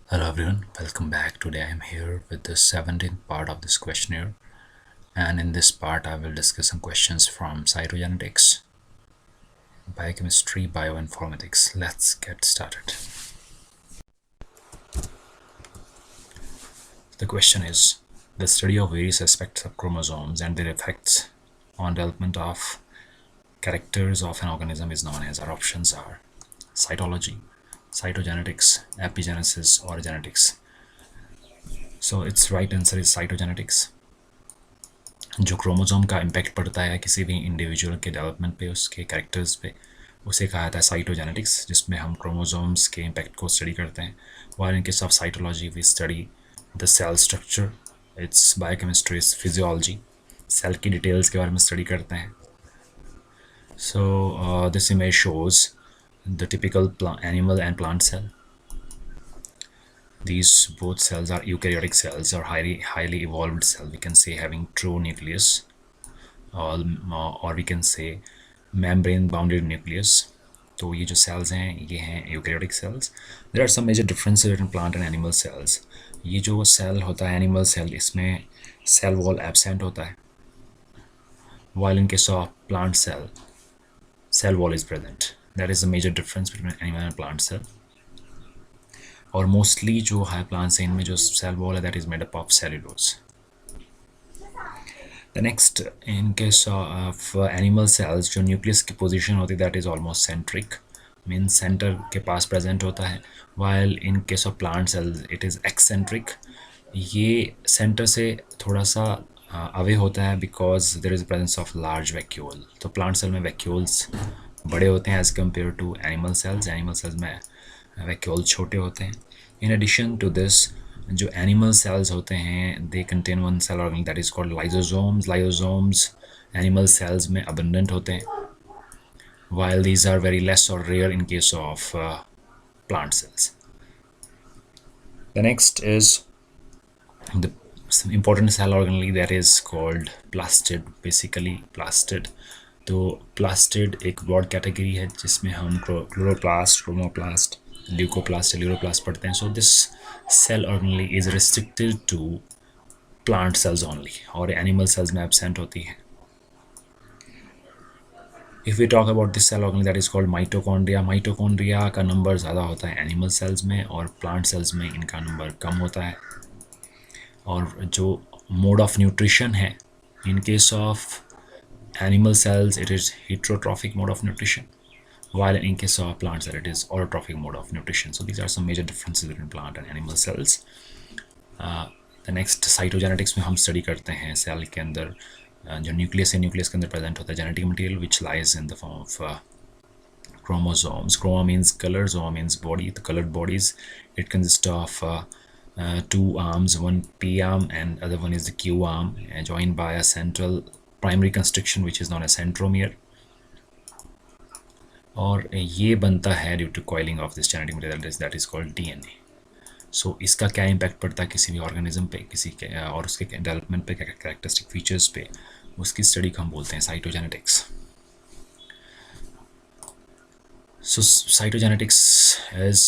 Hello everyone, welcome back. Today I am here with the 17th part of this questionnaire, and in this part I will discuss some questions from cytogenetics, biochemistry, bioinformatics. Let's get started. The question is, the study of various aspects of chromosomes and their effects on development of characters of an organism is known as. Our options are cytology, cytogenetics, epigenesis, or genetics. So its right answer is cytogenetics. जो chromosome का impact पड़ता है किसी भी individual के development पे, उसके characters पे, उसे कहा जाता है साइटोजेनेटिक्स, जिसमें हम क्रोमोसोम्स के इम्पैक्ट को स्टडी करते हैं. While in case of cytology we study the cell structure. Its biochemistry is physiology, cell की डिटेल्स के बारे में स्टडी करते हैं. So this image shows the typical animal and plant cell. These both cells are eukaryotic cells or highly evolved cell, we can say, having true nucleus, or we can say membrane bounded nucleus. तो ये जो cells हैं ये हैं eukaryotic cells. There are some major differences between plant and animal cells. ये जो cell होता है animal cell, इसमें cell wall absent होता है, while in case of plant cell wall is present. That is the major difference between animal and plant cell. और mostly जो है प्लांट्स हैं इनमें जो सेल वॉल है that is made up of cellulose. The next, in case of animal cells जो nucleus की position होती है that is almost centric, mean centre के पास प्रेजेंट होता है, while in case of plant cells it is eccentric. ये centre से थोड़ा सा अवे होता है because there is presence of large vacuole. तो प्लांट सेल में वैक्यूल्स बड़े होते हैं as compare to animal cells. Animal cells में वैक्यूल छोटे होते हैं. इन एडिशन टू दिस, जो एनिमल सेल्स होते हैं they contain one cell organelle that is called lysosomes. Lysosomes animal cells में अबंडेंट होते हैं, while these are very less or rare in case of plant cells. The next is the important cell organelle that is called plastid. Basically plastid, तो plastid एक broad category है जिसमें हम chloroplast, chromoplast, leucoplast, uroplast पढ़ते हैं. So this cell organelle is restricted to plant cells only, और animal cells में absent होती है. If we talk about this cell organelle that is called mitochondria, mitochondria का नंबर ज़्यादा होता है एनिमल सेल्स में और प्लांट सेल्स में इनका नंबर कम होता है. और जो मोड ऑफ न्यूट्रिशन है, इन case of animal cells it is heterotrophic mode of nutrition, while in case of plant cell it is autotrophic mode of nutrition. So these are some major differences between plant and animal cells. The next, cytogenetics में हम study करते हैं cell के अंदर जो nucleus है, nucleus के अंदर प्रेजेंट होता है genetic material which lies in the form of chromosomes. Chroma means color, zoma means body. The colored bodies, it consists of two arms, one P arm and other one is the Q arm, joined by a central primary constriction which is known as centromere. और ये बनता है due to coiling of this genetic material that is called DNA. So इसका क्या impact पड़ता है किसी भी ऑर्गेनिज्म पे, किसी के और उसके डेवलपमेंट पे, कैरेक्टरिस्टिक फीचर्स पे, उसकी स्टडी को हम बोलते हैं cytogenetics. So cytogenetics is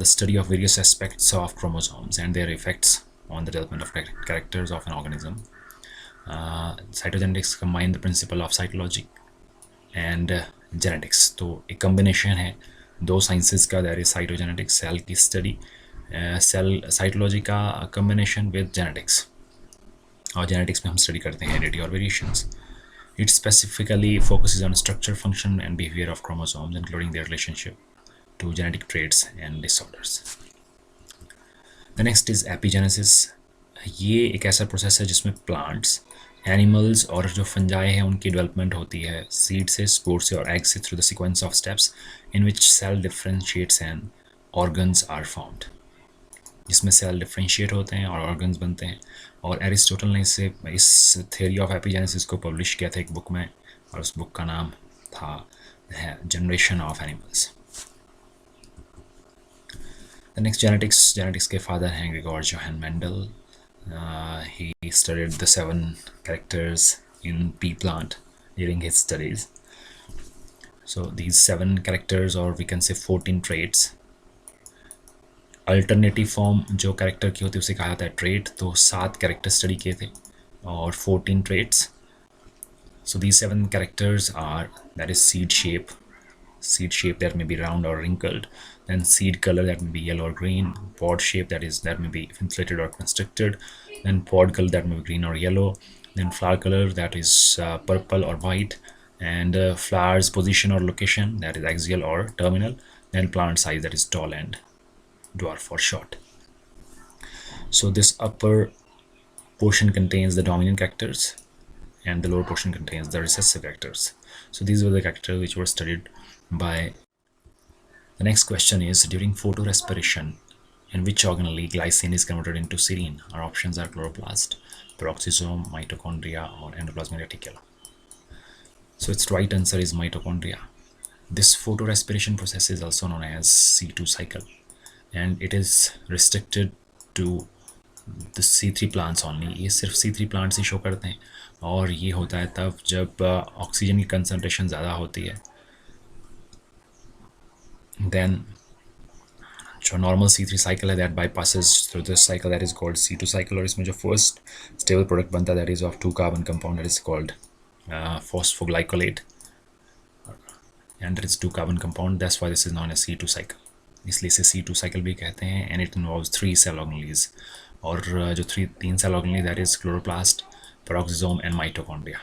the study of various aspects of chromosomes and their effects on the development of characters of an organism. Cytogenetics combine the principle of cytology and genetics. तो एक combination है दो sciences का, that is cytogenetics cell की study, cell cytology का combination with genetics. और genetics में हम स्टडी करते हैं हेरिडिटी और variations. It specifically focuses on structure, function and behavior of chromosomes, including their relationship to genetic traits and disorders. The next is epigenesis. ये एक ऐसा प्रोसेस है जिसमें प्लांट्स, एनिमल्स और जो फंजाई हैं उनकी डेवलपमेंट होती है सीड से, स्पोर से और एग से through the sequence of steps in which cell differentiates and organs are formed. जिसमें सेल डिफरेंशिएट होते हैं और ऑर्गन्स बनते हैं. और एरिस्टोटल ने इस थ्योरी ऑफ एपिजेनेसिस को पब्लिश किया था एक बुक में, और उस बुक का नाम था generation of animals. The next, genetics के फादर हैं Gregor Johan Mendel. He studied the 7 characters in pea plant during his studies. So these 7 characters, or we can say 14 traits, alternative form जो character की होती है उसे कहा जाता है ट्रेट। तो 7 कैरेक्टर स्टडी किए थे और 14 traits. So these 7 characters are, that is seed shape that may be round or wrinkled, then seed color that may be yellow or green, pod shape that may be inflated or constricted, then pod color that may be green or yellow, then flower color that is purple or white, and flowers position or location that is axial or terminal, then plant size that is tall and dwarf or short. So this upper portion contains the dominant characters and the lower portion contains the recessive characters. So these were the characters which were studied by. The next question is, during photorespiration, in which organelle glycine is converted into serine? Our options are chloroplast, peroxisome, mitochondria, or endoplasmic reticulum. So its right answer is mitochondria. This photorespiration process is also known as C2 cycle, and it is restricted to the C3 plants only. ये सिर्फ C3 plants ही show करते हैं और ये होता है तब जब ऑक्सीजन की कंसनट्रेशन ज़्यादा होती है। Then जो नॉर्मल C3 साइकिल है that bypasses through this cycle that is called C2 cycle, और इसमें जो फर्स्ट स्टेबल प्रोडक्ट बनता है that is of 2 carbon compound that is called phosphoglycolate, and that is 2 carbon compound. That's why this is known as C2 cycle. इसलिए इसे C2 cycle भी कहते हैं, and it involves 3 cell organelles, और जो 3 cell organelle that is chloroplast, peroxisome and mitochondria.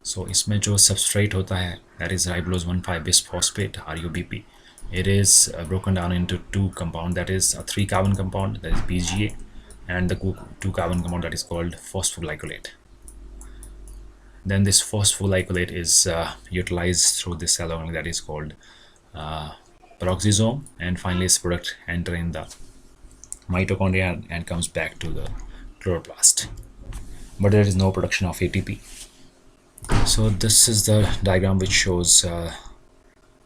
So इसमें जो substrate होता है that is ribulose 1,5 bisphosphate RUBP. It is broken down into 2 compound, that is a 3 carbon compound that is BGA, and the 2 carbon compound that is called phosphoglycolate. Then this phosphoglycolate is utilized through this cell organelle that is called peroxisome, and finally its product enter in the mitochondria and comes back to the chloroplast, but there is no production of ATP. So this is the diagram which shows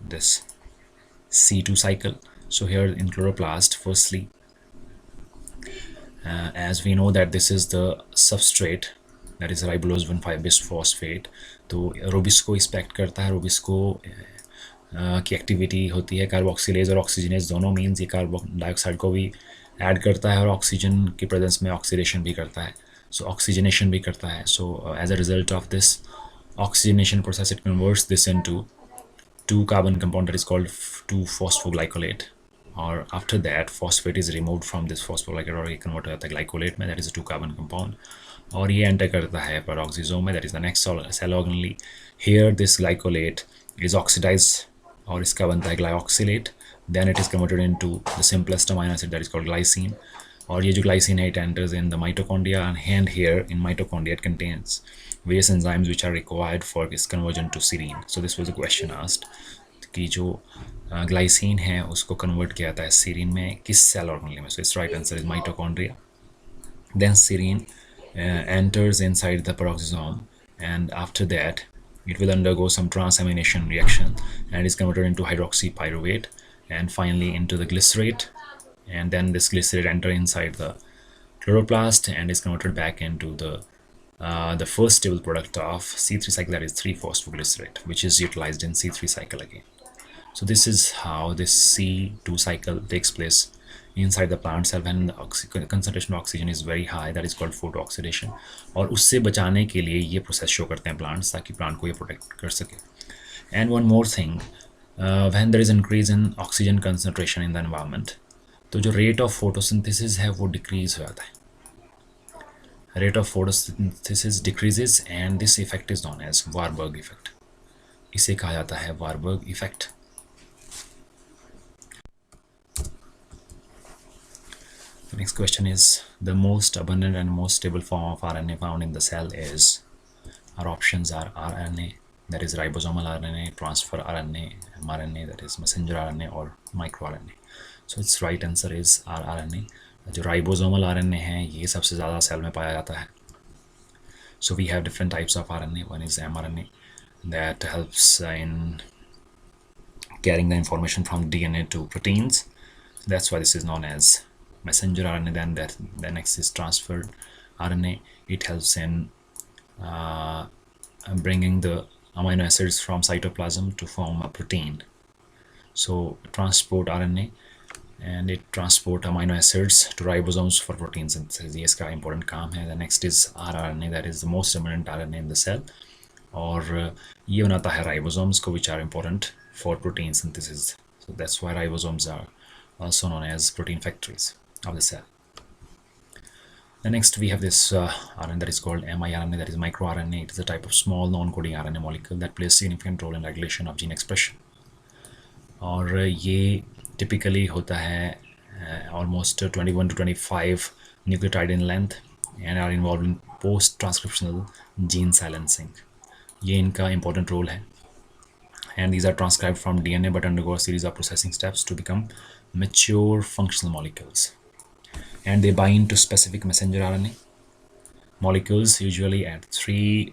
this C2 cycle. So here in chloroplast, firstly, as we know that this is the substrate that is ribulose 1,5 bisphosphate, तो Rubisco इस्पेक्ट करता है। Rubisco की activity होती है carboxylase और oxygenase दोनों, means ये carbon dioxide को भी ऐड करता है और ऑक्सीजन की प्रेजेंस में ऑक्सीडेशन भी करता है, सो ऑक्सीजनेशन भी करता है. So as a result of this oxygenation process, it converts this into 2 carbon compound that is called 2-phosphoglycolate, or after that phosphate is removed from this phosphoglycolate और ये convert हो जाता है glycolate में, that is a 2 carbon compound, और ये enter करता है peroxisome में, that is the next cell organelle. Here this glycolate is oxidized और इसका बनता है glyoxylate, then it is converted into the simplest amino acid that is called glycine, और ये जो glycine है it enters in the mitochondria, and here in mitochondria it contains various enzymes which are required for its conversion to serine. So this was a question asked कि जो glycine है उसको convert किया जाता है serine में किस cell organelle में. So its right answer is mitochondria. Then serine enters inside the peroxisome, and after that it will undergo some transamination reaction and is converted into hydroxypyruvate and finally into the glycerate, and then this glycerate enter inside the chloroplast and is converted back into the first stable product of C3 cycle, that is 3-phosphoglycerate, which is utilized in C3 cycle again. So this is how this C2 cycle takes place inside the plant cell when the concentration of oxygen is very high, that is called photooxidation, और उससे बचाने के लिए ये process show करते हैं plants ताकि plant को ये प्रोटेक्ट कर सके. And one more thing, when there is increase in oxygen concentration in the environment, तो जो रेट ऑफ फोटोसिंथेसिस है वो डिक्रीज हो जाता है. Rate of photosynthesis decreases and this effect is known as Warburg effect. इसे कहा जाता है Warburg effect. The next question is, the most abundant and most stable form of RNA found in the cell is, our options are RNA, that is ribosomal RNA, transfer RNA, mRNA, that is messenger RNA, or microRNA. So its right answer is rRNA. जो ribosomal RNA है ये सबसे ज़्यादा cell में पाया जाता है. So we have different types of RNA. One is mRNA that helps in carrying the information from DNA to proteins, that's why this is known as messenger RNA. Then the next is transferred RNA. It helps in bringing the amino acids from cytoplasm to form a protein. So transport RNA, and it transport amino acids to ribosomes for protein synthesis. ये इसका important काम है. The next is rRNA, that is the most dominant RNA in the cell, और ये बनाता है ribosomes को, which are important for protein synthesis. So that's why ribosomes are also known as protein factories of the cell. The next we have this RNA that is called miRNA, that is microRNA. It is a type of small non-coding RNA molecule that plays significant role in regulation of gene expression. और ये typically होता है almost 21 to 25 nucleotide in length and are involved in post-transcriptional gene silencing. ये इनका important role है. And these are transcribed from DNA but undergo a series of processing steps to become mature functional molecules. And they bind to specific messenger RNA molecules, usually at 3'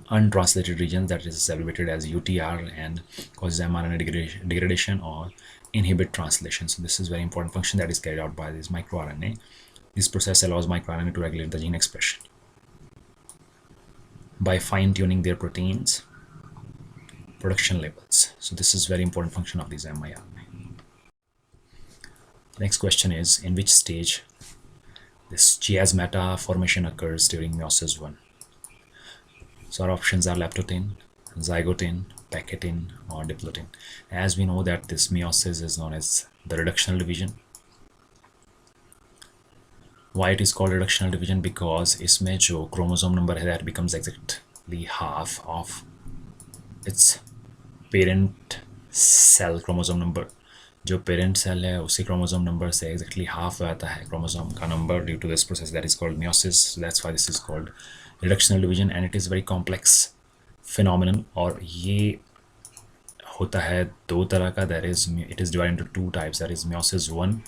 untranslated regions, that is abbreviated as UTR, and causes mRNA degradation or inhibit translation. So this is very important function that is carried out by this microRNA. This process allows microRNA to regulate the gene expression by fine-tuning their proteins production levels. So this is very important function of these miRNA. Next question is, in which stage this chiasmata formation occurs during meiosis 1? So our options are leptotin, zygotin, paketin, or diplotin. As we know that this meiosis is known as the reductional division. Why it is called reductional division? Because इसमें जो chromosome number है that becomes exactly half of its parent cell chromosome number. जो parent cell है उसी chromosome number से exactly half आता है chromosome का number due to this process that is called meiosis. That's why this is called reductional division and it is very complex phenomenon. और ये होता है दो तरह का, that is it is divided into two types, that is meiosis 1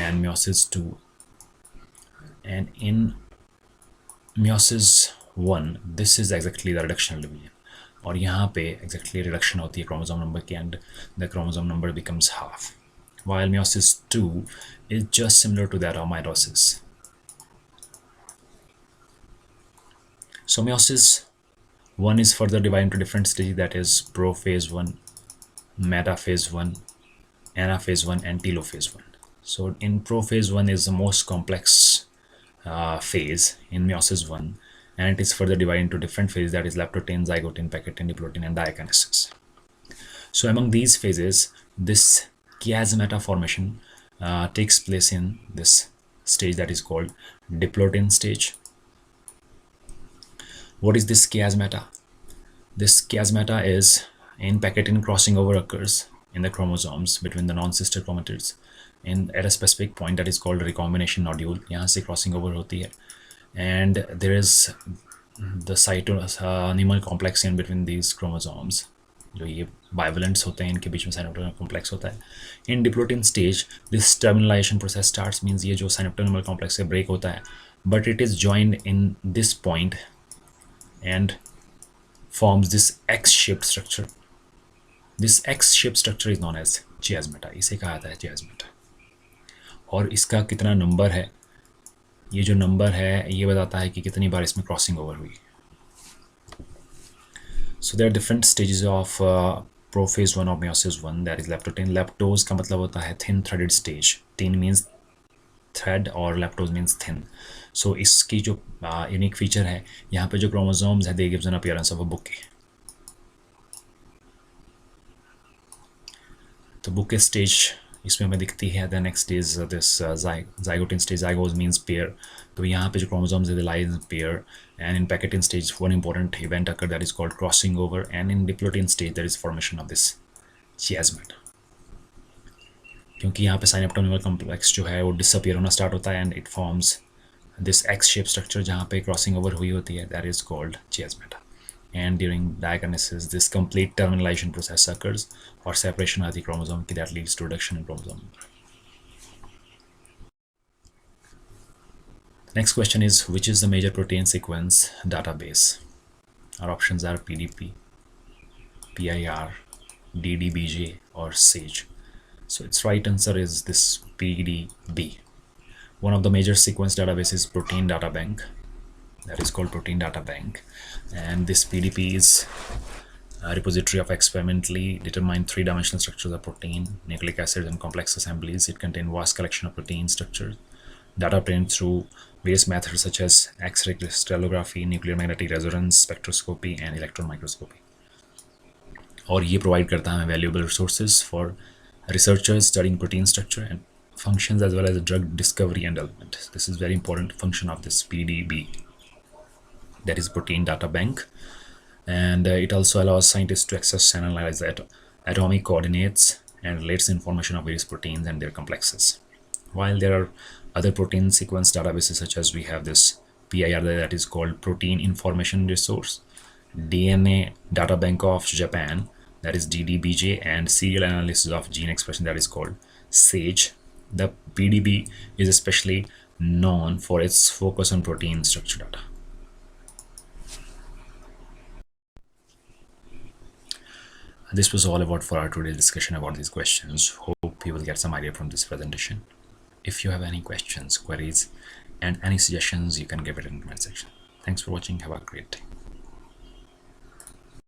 and meiosis 2. And in meiosis 1 this is exactly the reductional division, और यहाँ पे exactly reduction होती है क्रोमोसोम नंबर की and the chromosome number becomes half, while meiosis 2 is just similar to that of mitosis. So meiosis 1 is further divided into different stages, that is prophase 1, metaphase 1, anaphase 1, and telophase 1. So in prophase 1 is the most complex phase in meiosis 1, and it is further divided into different phases, that is leptotin, zygotin, paketin, diplotin, and diakinesis. So among these phases, this chiasmata formation takes place in this stage that is called diplotin stage. What is this chiasmata? This chiasmata is in paketin crossing over occurs in the chromosomes between the non-sister chromatids at a specific point that is called recombination nodule. यहाँ से crossing over होती है, and there is the cytonimal complex in between these chromosomes. जो ये bivalents होते हैं इनके बीच में synaptonimal complex होता है. In diplotin stage this terminalization process starts, means ये जो synaptonimal complex से break होता है, but it is joined in this point and forms this X-shaped structure. This X-shaped structure is known as chiasmata. इसे कहा जाता है chiasmata. और इसका कितना नंबर है, ये जो नंबर है ये बताता है कि कितनी बार इसमें क्रॉसिंग ओवर हुई. So there are different stages of prophase 1 of meiosis 1, that is leptotin. Leptose का मतलब होता है thin threaded stage. Tin means thread और leptose means thin. So इसकी जो unique feature है, यहाँ पे जो chromosomes है they gives an appearance of a bouquet. तो bouquet stage इसमें हमें दिखती है. The next is this zygotin stage. Zygos means pair. तो यहाँ पे जो chromosomes है they lie in pair, and in paketin stage one important event occur that is called crossing over, and in diplotin stage there is formation of this chiasmata. क्योंकि यहाँ पे synaptonimal complex जो है वो disappear होना start होता है and it forms this X-shaped structure जहाँ पे crossing over हुई होती है, that is called chiasmata. And during diakinesis this complete terminalization process occurs, or separation of the chromosome that leads to reduction in chromosome number. Next question is, which is the major protein sequence database? Our options are PDP, PIR, DDBJ, or SAGE. So its right answer is this PDB. One of the major sequence databases is Protein Data Bank, that is called Protein Data Bank, and this PDP is repository of experimentally determined three-dimensional structures of protein, nucleic acids, and complex assemblies. It contains vast collection of protein structures. Data obtained through various methods such as X-ray crystallography, nuclear magnetic resonance spectroscopy, and electron microscopy. और ये provide करता है valuable resources for researchers studying protein structure and functions as well as drug discovery and development. This is very important function of this PDB, that is Protein Data Bank. And it also allows scientists to access and analyze the atomic coordinates and relates information of various proteins and their complexes. While there are other protein sequence databases such as we have this PIR that is called Protein Information Resource, DNA Data Bank of Japan that is DDBJ, and serial analysis of gene expression that is called SAGE. The PDB is especially known for its focus on protein structure data. This was all about for our today's discussion about these questions. Hope you will get some idea from this presentation. If you have any questions, queries, and any suggestions, you can give it in the comment section. Thanks for watching. Have a great day.